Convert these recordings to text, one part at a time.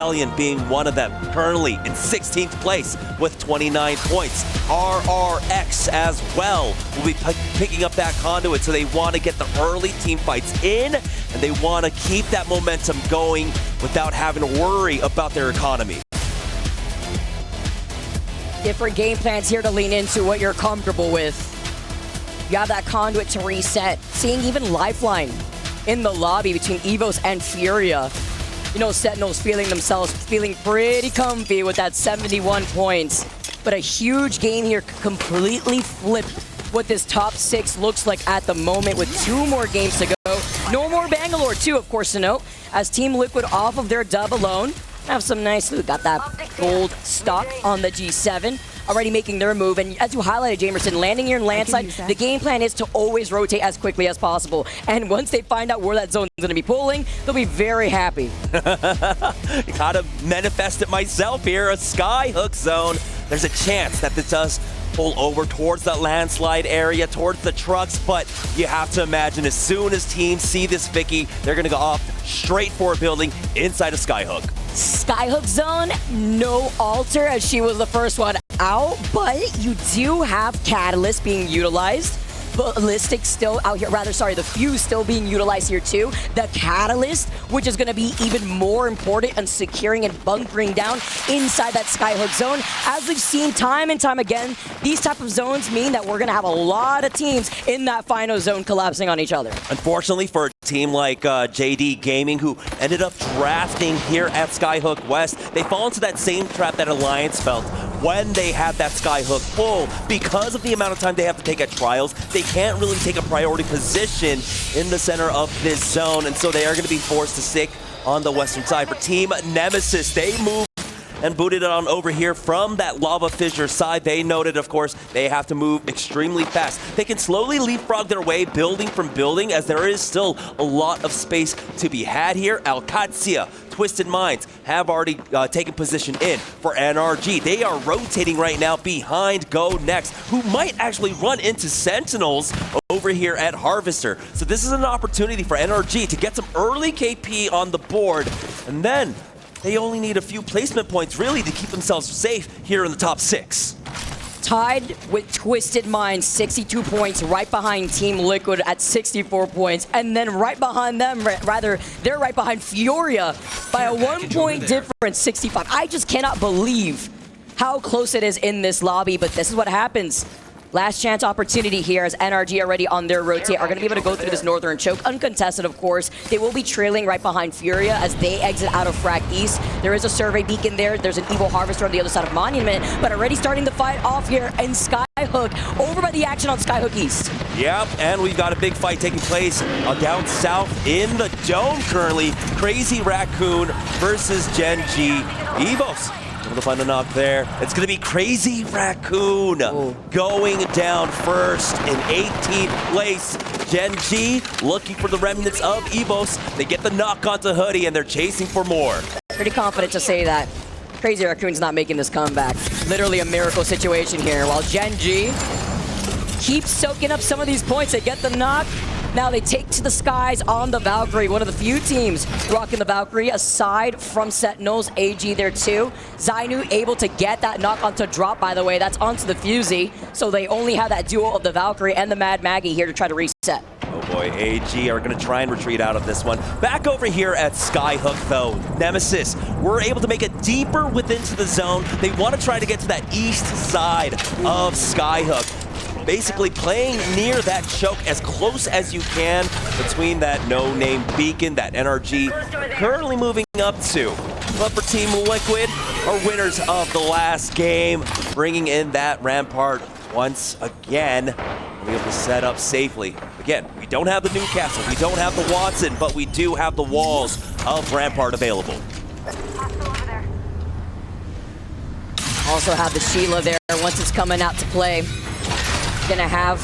being one of them, currently in 16th place with 29 points. RRX as well will be picking up that conduit, so they want to get the early team fights in, and they want to keep that momentum going without having to worry about their economy. Different game plans here to lean into what you're comfortable with. You have that conduit to reset. Seeing even Lifeline in the lobby between EVOS and Furia. You know, Sentinels feeling pretty comfy with that 71 points. But a huge game here completely flipped what this top 6 looks like at the moment with 2 more games to go. No more Bangalore too, of course, to note, as Team Liquid off of their dub alone. Have some nice loot. Got that gold stock on the G7. Already making their move, and as you highlighted, Jamerson, landing here in Landside, the game plan is to always rotate as quickly as possible. And once they find out where that zone is going to be pulling, they'll be very happy. Gotta manifest it myself here, a skyhook zone. There's a chance that this does pull over towards that landslide area, towards the trucks, but you have to imagine as soon as teams see this Vicky, they're going to go off straight for a building inside of Skyhook. Skyhook zone, no alter as she was the first one out, but you do have Catalyst being utilized. Ballistic still out here, the Fuse still being utilized here too. The Catalyst, which is going to be even more important in securing and bunkering down inside that Skyhook zone. As we've seen time and time again, these type of zones mean that we're going to have a lot of teams in that final zone collapsing on each other. Unfortunately for a team like JD Gaming, who ended up drafting here at Skyhook West, they fall into that same trap that Alliance felt when they had that Skyhook full. Because of the amount of time they have to take at trials, they can't really take a priority position in the center of this zone, and so they are going to be forced to stick on the western side. For Team Nemesis, they moved and booted it on over here from that lava fissure side. They noted, of course, they have to move extremely fast. They can slowly leapfrog their way building from building, as there is still a lot of space to be had here. Alcazia, Twisted Minds have already taken position in for NRG. They are rotating right now behind Go Next, who might actually run into Sentinels over here at Harvester. So this is an opportunity for NRG to get some early KP on the board, and then they only need a few placement points, really, to keep themselves safe here in the top 6. Tied with Twisted Minds, 62 points, right behind Team Liquid at 64 points. And then right behind them, they're right behind Furia by a 1-point difference, 65. I just cannot believe how close it is in this lobby, but this is what happens. Last chance opportunity here as NRG already on their rotate are going to be able to go through this northern choke. Uncontested, of course. They will be trailing right behind Furia as they exit out of Frag East. There is a survey beacon there. There's an Evil Harvester on the other side of Monument, but already starting the fight off here in Skyhook. Over by the action on Skyhook East. Yep, and we've got a big fight taking place down south in the Dome currently. Crazy Raccoon versus Gen G. EVOS able to find a knock there. It's going to be Crazy Raccoon going down first in 18th place. Gen G looking for the remnants of EVOS. They get the knock onto Hoodie, and they're chasing for more. Pretty confident to say that Crazy Raccoon's not making this comeback. Literally a miracle situation here. While Gen G keeps soaking up some of these points, they get the knock. Now they take to the skies on the Valkyrie, one of the few teams rocking the Valkyrie aside from Sentinels. AG there too. Zainu able to get that knock onto drop, by the way. That's onto the Fusey. So they only have that duo of the Valkyrie and the Mad Maggie here to try to reset. Oh boy, AG are going to try and retreat out of this one. Back over here at Skyhook though, Nemesis were able to make it deeper within the zone. They want to try to get to that east side of Skyhook. Basically playing near that choke as close as you can between that no-name beacon that NRG currently moving up to. But for Team Liquid are winners of the last game, bringing in that Rampart once again. We'll be able to set up safely. Again, we don't have the Newcastle, we don't have the Watson, but we do have the walls of Rampart available. Also have the Sheila there once it's coming out to play. Gonna have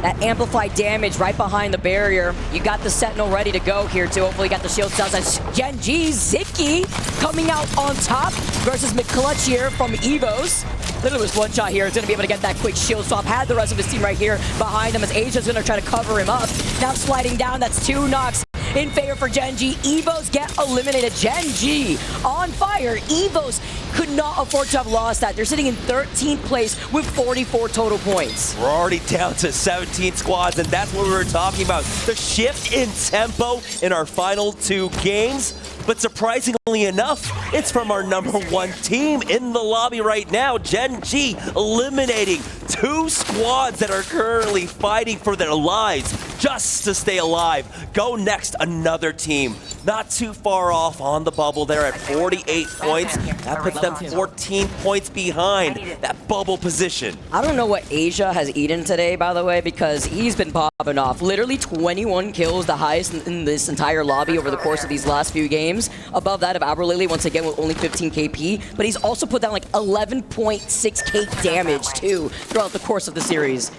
that amplified damage right behind the barrier. You got the Sentinel ready to go here too. Hopefully you got the shield cells. As Gen G, Ziki coming out on top versus McClutch here from EVOS. Literally was one shot here. He's gonna be able to get that quick shield swap. Had the rest of his team right here behind him as Asia's gonna try to cover him up. Now sliding down, that's 2 knocks. in favor for Gen G. Evos get eliminated. Gen G on fire. Evos could not afford to have lost that. They're sitting in 13th place with 44 total points. We're already down to 17 squads, and that's what we were talking about. The shift in tempo in our final 2 games. But surprisingly enough, it's from our #1 team in the lobby right now, Gen G, eliminating 2 squads that are currently fighting for their lives just to stay alive. Go next, another team. Not too far off on the bubble. They're at 48 points. That puts them 14 points behind that bubble position. I don't know what Asia has eaten today, by the way, because he's been popping off. Literally 21 kills, the highest in this entire lobby over the course of these last few games. Above that of Aberlily, once again, with only 15 KP. But he's also put down like 11.6k damage, too, throughout the course of the series.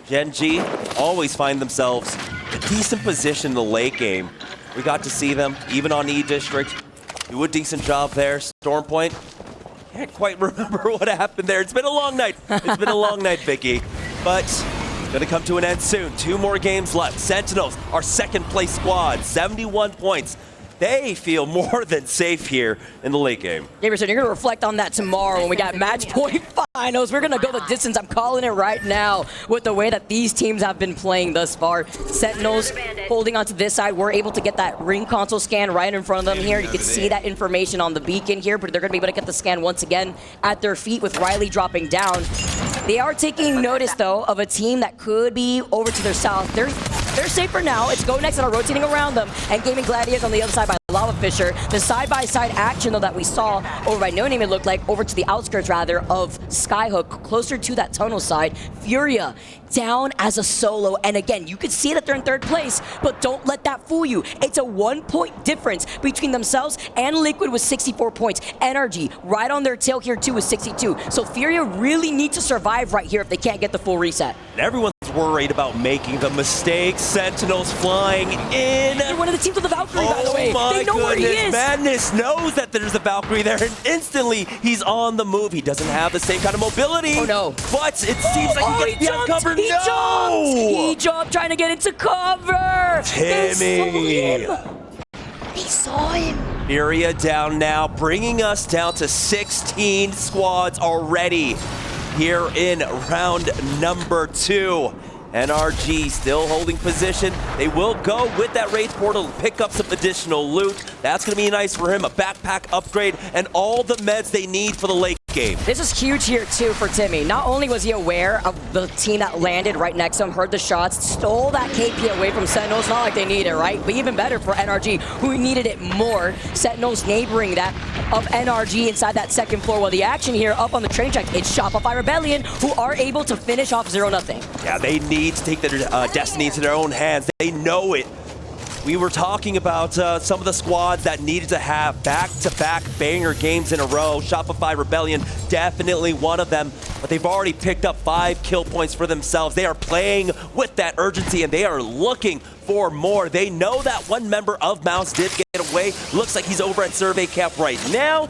Gen G always find themselves in a decent position in the late game. We got to see them, even on E-District, do a decent job there. Stormpoint, can't quite remember what happened there. It's been a long night. It's been a long night, Vicky. But it's gonna come to an end soon. 2 more games left. Sentinels, our second place squad, 71 points. They feel more than safe here in the late game. Gamerson, you're going to reflect on that tomorrow when we got match point finals. We're going to go the distance. I'm calling it right now with the way that these teams have been playing thus far. Sentinels holding onto this side. We're able to get that ring console scan right in front of them here. You can see that information on the beacon here, but they're going to be able to get the scan once again at their feet with Riley dropping down. They are taking notice, though, of a team that could be over to their south. They're safe for now. It's Go Next that are rotating around them, and Gaming Gladiators on the other side by Lava Fisher. The side-by-side action, though, that we saw over by No Name, it looked like, over to the outskirts, rather, of Skyhook, closer to that tunnel side. Furia down as a solo, and again, you could see that they're in 3rd place, but don't let that fool you. It's a 1-point difference between themselves and Liquid with 64 points. Energy right on their tail here, too, with 62. So Furia really need to survive right here if they can't get the full reset. And everyone's worried about making the mistake. Sentinels flying in. They're one of the teams with the Valkyrie, by the way. They know where he is. Madness knows that there's a Valkyrie there, and instantly he's on the move. He doesn't have the same kind of mobility. Oh, no. But it seems like he gets covered. He jumped! He jumped, trying to get into cover! Timmy! They saw him! Furia down now, bringing us down to 16 squads already here in round #2. NRG still holding position. They will go with that Wraith Portal and pick up some additional loot. That's going to be nice for him, a backpack upgrade and all the meds they need for the late game. This is huge here, too, for Timmy. Not only was he aware of the team that landed right next to him, heard the shots, stole that KP away from Sentinels. Not like they need it, right? But even better for NRG, who needed it more. Sentinels neighboring that of NRG inside that 2nd floor. While the action here up on the train track, it's Shopify Rebellion, who are able to finish off 0-0. Yeah, they need to take their destiny into their own hands. They know it. We were talking about some of the squads that needed to have back-to-back banger games in a row. Shopify Rebellion, definitely one of them, but they've already picked up 5 kill points for themselves. They are playing with that urgency, and they are looking for more. They know that one member of Mouse did get away. Looks like he's over at Survey Camp right now,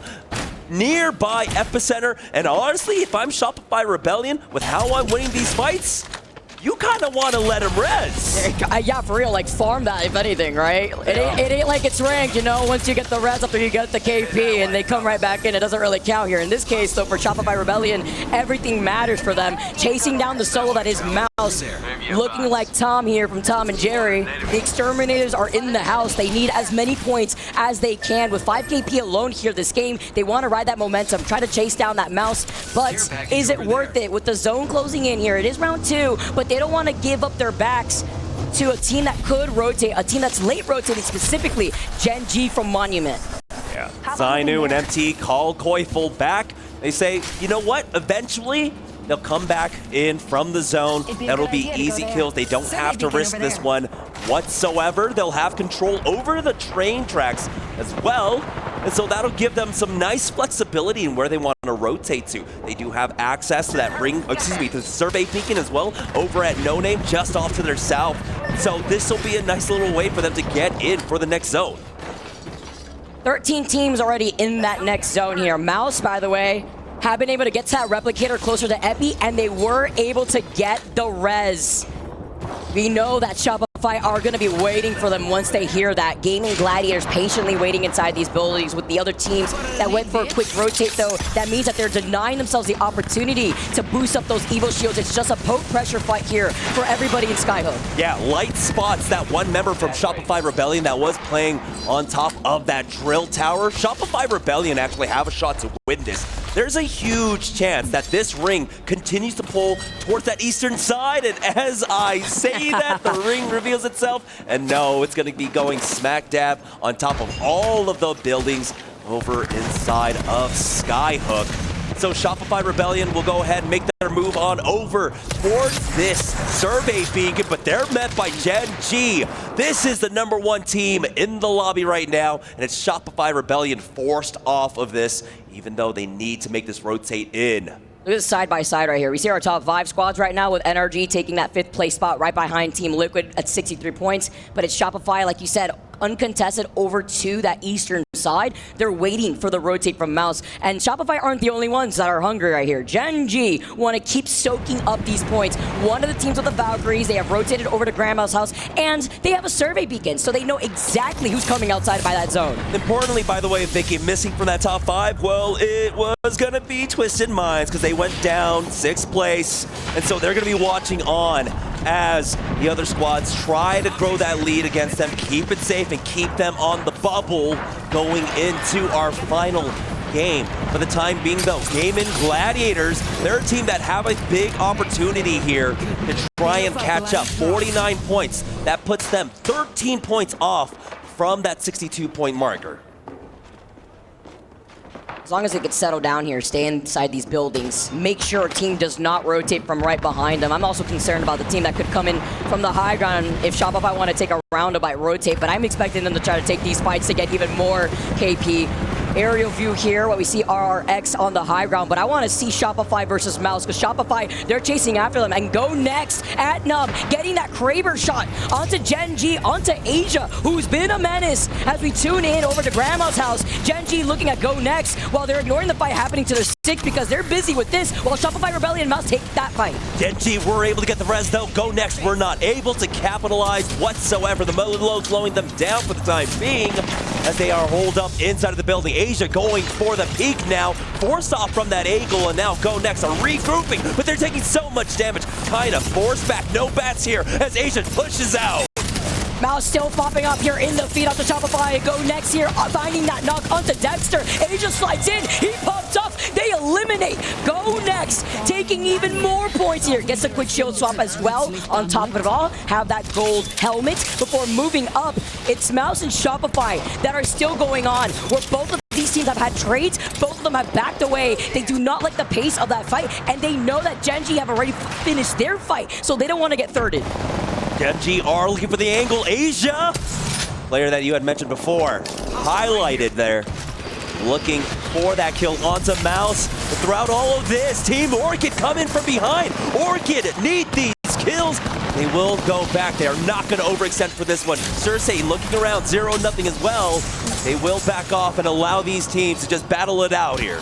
nearby Epicenter. And honestly, if I'm Shopify Rebellion, with how I'm winning these fights, you kind of want to let him res. Yeah, for real, like farm that if anything, right? It ain't like it's ranked, you know, once you get the res after you get the KP and they come right back in, it doesn't really count here. In this case, though, for Shopify Rebellion, everything matters for them. Chasing down the solo that is Mouse, looking like Tom here from Tom and Jerry. The Exterminators are in the house. They need as many points as they can. With 5 KP alone here this game, they want to ride that momentum, try to chase down that Mouse, but is it worth it? With the zone closing in here, it is round 2, but they don't want to give up their backs to a team that could rotate, a team that's late rotating, specifically Gen G from Monument. Yeah, Zainu and MT call Koifel back. They say, you know what, eventually they'll come back in from the zone. That'll be easy kills. They don't have to risk this one whatsoever. They'll have control over the train tracks as well. And so that'll give them some nice flexibility in where they want to rotate to. They do have access to that ring, excuse me, to the survey beacon as well, over at No Name, just off to their south. So this will be a nice little way for them to get in for the next zone. 13 teams already in that next zone here. Mouse, by the way, have been able to get to that replicator closer to Epi, and they were able to get the res. We know that Shopify Shopify are going to be waiting for them once they hear that. Gaming Gladiators patiently waiting inside these buildings with the other teams that went for a quick rotate, though. That means that they're denying themselves the opportunity to boost up those Evo shields. It's just a poke pressure fight here for everybody in Skyhook. Yeah, light spots that one member from Shopify Rebellion that was playing on top of that drill tower. Shopify Rebellion actually have a shot to win this. There's a huge chance that this ring continues to pull towards that eastern side, and as I say that, the ring reveals itself, and no, it's going to be going smack dab on top of all of the buildings over inside of Skyhook. So Shopify Rebellion will go ahead and make their move on over towards this survey beacon, but they're met by Gen G. This is the #1 team in the lobby right now, and it's Shopify Rebellion forced off of this, even though they need to make this rotate in. Look at this side by side right here. We see our top 5 squads right now with NRG taking that 5th place spot right behind Team Liquid at 63 points. But it's Shopify, like you said, uncontested over to that eastern side. They're waiting for the rotate from Mouse. And Shopify aren't the only ones that are hungry right here. Gen G want to keep soaking up these points. One of the teams with the Valkyries, they have rotated over to Grandma's house, and they have a survey beacon, so they know exactly who's coming outside by that zone. Importantly, by the way, if they keep missing from that top 5, well, it was going to be Twisted Minds because they went down 6th place, and so they're going to be watching on as the other squads try to grow that lead against them, keep it safe, and keep them on the bubble going into our final game. For the time being, though, Gaming Gladiators, they're a team that have a big opportunity here to try and catch up. 49 points. That puts them 13 points off from that 62-point marker. As long as they could settle down here, stay inside these buildings, make sure a team does not rotate from right behind them. I'm also concerned about the team that could come in from the high ground if Shopify want to take a roundabout rotate, but I'm expecting them to try to take these fights to get even more KP. Aerial view here, what we see RRX on the high ground, but I want to see Shopify versus Mouse, because Shopify, they're chasing after them, and go next at Nub, getting that Kraber shot onto Gen G, onto Asia, who's been a menace as we tune in over to Grandma's house. Gen G looking at go next, while they're ignoring the fight happening to their 6 because they're busy with this, while Shopify Rebellion and Mouse take that fight. Gen G were able to get the res, though. Go next, we're not able to capitalize whatsoever. The Molo slowing them down for the time being as they are holed up inside of the building. Asia going for the peak now, forced off from that angle, and now go next are regrouping, but they're taking so much damage. Kind of forced back, no bats here as Asia pushes out. Mouse still popping up here in the feed off the Shopify. Go next here, finding that knock onto Dexter. Asia slides in, he pops up, they eliminate. Go next, taking even more points here. Gets a quick shield swap as well. On top of it all, have that gold helmet before moving up. It's Mouse and Shopify that are still going on, where both of these teams have had trades, both of them have backed away. They do not like the pace of that fight, and they know that Gen G have already finished their fight, so they don't want to get thirded. Gen G are looking for the angle. Asia, player that you had mentioned before, highlighted there, looking for that kill onto Mouse. But throughout all of this, Team Orchid coming from behind. Orchid need these kills. They will go back. They are not going to overextend for this one. Cersei looking around, 0-0 as well. They will back off and allow these teams to just battle it out here.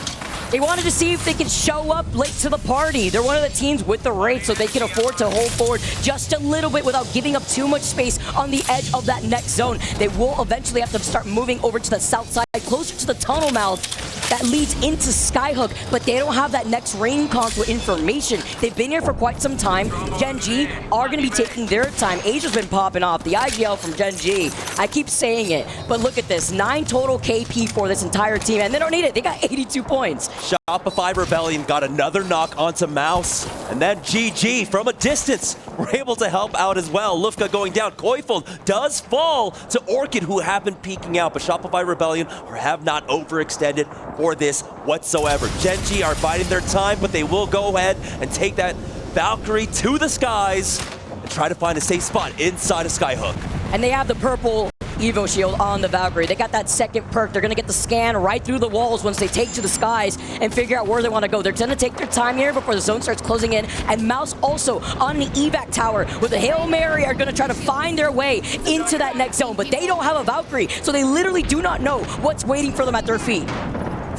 They wanted to see if they could show up late to the party. They're one of the teams with the rate, so they can afford to hold forward just a little bit without giving up too much space on the edge of that next zone. They will eventually have to start moving over to the south side, closer to the tunnel mouth that leads into Skyhook, but they don't have that next rain console information. They've been here for quite some time. Gen G are going to be taking their time. Asia's been popping off. The IGL from Gen G. I keep saying it, but look at this. 9 total KP for this entire team, and they don't need it. They got 82 points. Shopify Rebellion got another knock onto Mouse, and then GG from a distance were able to help out as well. Lufka going down. Koifold does fall to Orchid, who have been peeking out, but Shopify Rebellion have not overextended for this whatsoever. Gen G are biding their time, but they will go ahead and take that Valkyrie to the skies and try to find a safe spot inside of Skyhook. And they have the purple Evo shield on the Valkyrie. They got that second perk. They're going to get the scan right through the walls once they take to the skies and figure out where they want to go. They're going to take their time here before the zone starts closing in. And Mouse also on the evac tower with a Hail Mary are going to try to find their way into that next zone. But they don't have a Valkyrie, so they literally do not know what's waiting for them at their feet.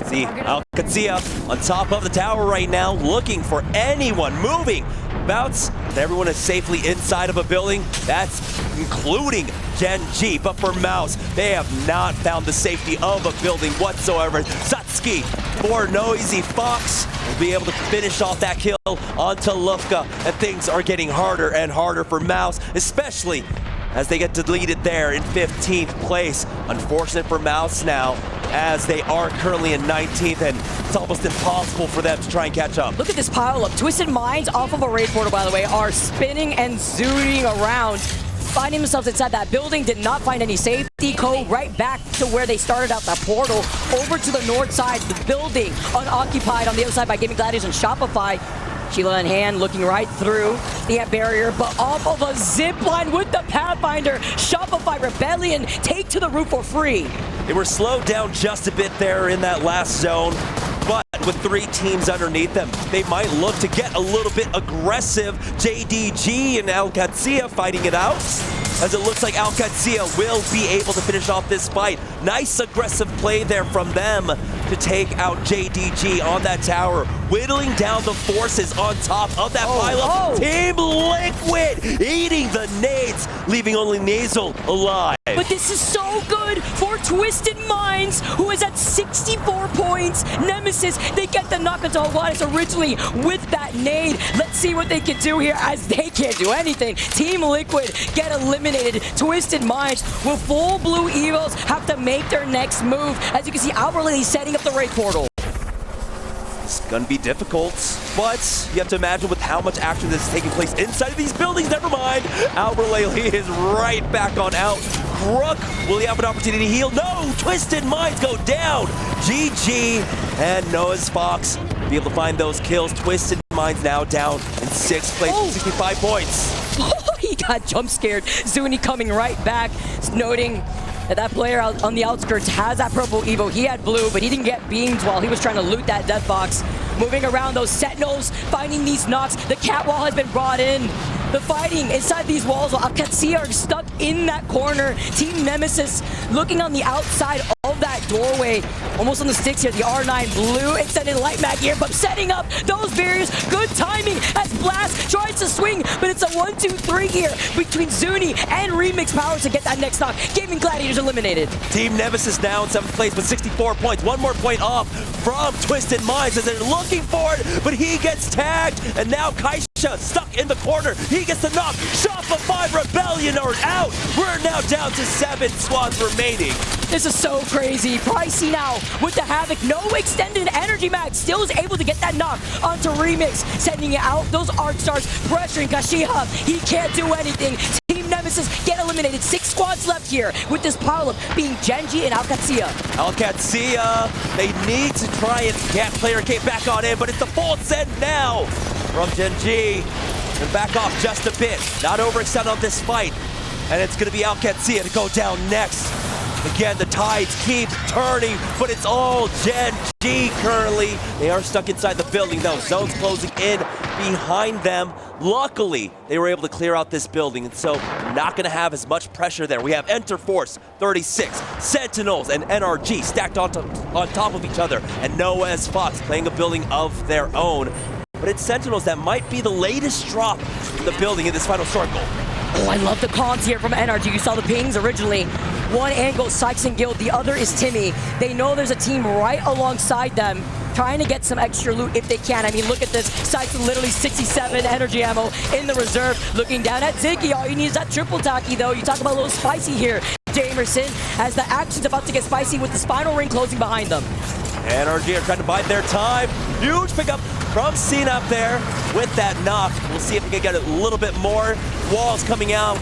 See, Alcazia on top of the tower right now, looking for anyone moving Bounce, everyone is safely inside of a building. That's including Gen G. But for Mouse, they have not found the safety of a building whatsoever. Satsuki for Noisy Fox will be able to finish off that kill onto Lufka. And things are getting harder and harder for Mouse, especially as they get deleted there in 15th place. Unfortunate for Mouse now, as they are currently in 19th, and it's almost impossible for them to try and catch up. Look at this pile up. Twisted Minds off of a raid portal, by the way, are spinning and zooting around, finding themselves inside that building. Did not find any safety. Go right back to where they started out that portal, over to the north side, the building unoccupied on the other side by Gaming Gladiators and Shopify. Sheila in hand, looking right through the ant barrier, but off of a zip line with the Pathfinder. Shopify Rebellion take to the roof for free. They were slowed down just a bit there in that last zone, but with 3 teams underneath them, they might look to get a little bit aggressive. JDG and ALGS fighting it out, as it looks like ALGS will be able to finish off this fight. Nice aggressive play there from them to take out JDG on that tower, whittling down the forces on top of that pile-up. Team Liquid eating the nades, leaving only Nasal alive. But this is so good for Twisted Minds, who is at 64 points. Nemesis, they get the knock onto Juanes originally with that nade. Let's see what they can do here, as they can't do anything. Team Liquid get eliminated. Twisted Minds with full blue Evos have to make their next move. As you can see, Outwardly setting up the raid portal. It's gonna be difficult, but you have to imagine with how much action that's taking place inside of these buildings. Never mind, Alberlele is right back on out. Crook, will he have an opportunity to heal? No, Twisted Minds go down. GG, and Noah's Fox be able to find those kills. Twisted Minds now down in 6th place with 65 points. He got jump scared. Zuni coming right back, noting that player out on the outskirts has that purple Evo. He had blue, but he didn't get beams while he was trying to loot that death box. Moving around those Sentinels, finding these knocks. The cat wall has been brought in. The fighting inside these walls, while Akatsuki are stuck in that corner. Team Nemesis looking on the outside of that doorway. Almost on the sticks here. The R9 blue extended light mag here, but setting up those barriers. Good timing as Blast tries to swing, but it's a 1-2-3 here between Zuni and Remix Powers to get that next knock. Gaming Gladiators eliminated. Team Nemesis now in 7th place with 64 points. 1 more point off from Twisted Minds as they're looking for it, but he gets tagged, and now Kaisha stuck in the corner. He gets the knock. Shopify Rebellion are out. We're now down to 7 squads remaining. This is so crazy. Pricey now with the Havoc. No extended energy mag. Still is able to get that knock onto Remix. Sending it out. Those Arc Stars pressuring Kashiha. He can't do anything. Team Nemesis get eliminated. 6 squads left here with this pile-up being Genji and Alcatsia. Alcatsia, they need to try and get player K back on in, but it's a full send now from Genji. And back off just a bit. Not overextend on this fight. And it's going to be Alcatsia to go down next. Again, the tides keep turning, but it's all Gen G currently. They are stuck inside the building, though. Zone's closing in behind them. Luckily, they were able to clear out this building, and so not going to have as much pressure there. We have Enter Force 36, Sentinels, and NRG stacked on top of each other, and Noah's Fox playing a building of their own. But it's Sentinels that might be the latest drop in the building in this final circle. Oh, I love the cons here from NRG. You saw the pings originally. One angle, Sykes and Guild. The other is Timmy. They know there's a team right alongside them trying to get some extra loot if they can. I mean, look at this. Sykes literally 67 energy ammo in the reserve. Looking down at Ziggy. All you need is that triple tacky, though. You talk about a little spicy here, Jamerson, as the action's about to get spicy with the spinal ring closing behind them. NRG are trying to bide their time. Huge pickup from Cena up there with that knock. We'll see if we can get a little bit more. Walls coming out.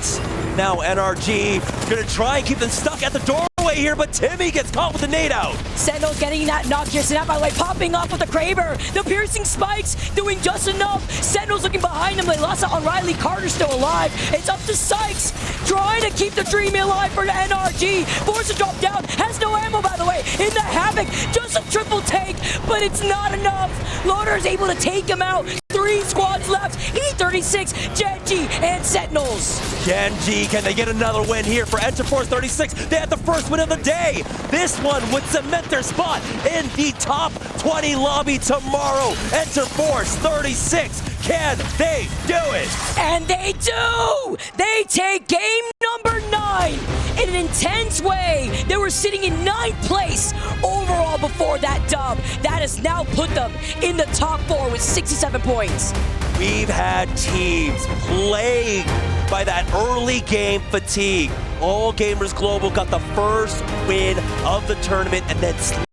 Now NRG gonna try and keep them stuck at the doorway here, but Timmy gets caught with the nade out. Sentinel's getting that knock here. Snap by the way, popping off with the Kraber. The piercing spikes doing just enough. Sentinel's looking behind him. They lost out on Riley. Carter's still alive. It's up to Sykes trying to keep the dream alive for the NRG. Forced to drop down. Has no ammo, by the way. In the Havoc, just a triple take, but it's not enough. Loader is able to take him out. 3 squads left. E36, Genji, and Sentinels. Genji, can they get another win here for Enterforce 36? They had the first win of the day. This one would cement their spot in the top 20 lobby tomorrow. Enterforce 36, can they do it? And they do! They take game number 9 in an intense way. They were sitting in 9th place overall before that dub. That has now put them in the top 4 with 67 points. We've had teams plagued by that early game fatigue. All Gamers Global got the first win of the tournament and then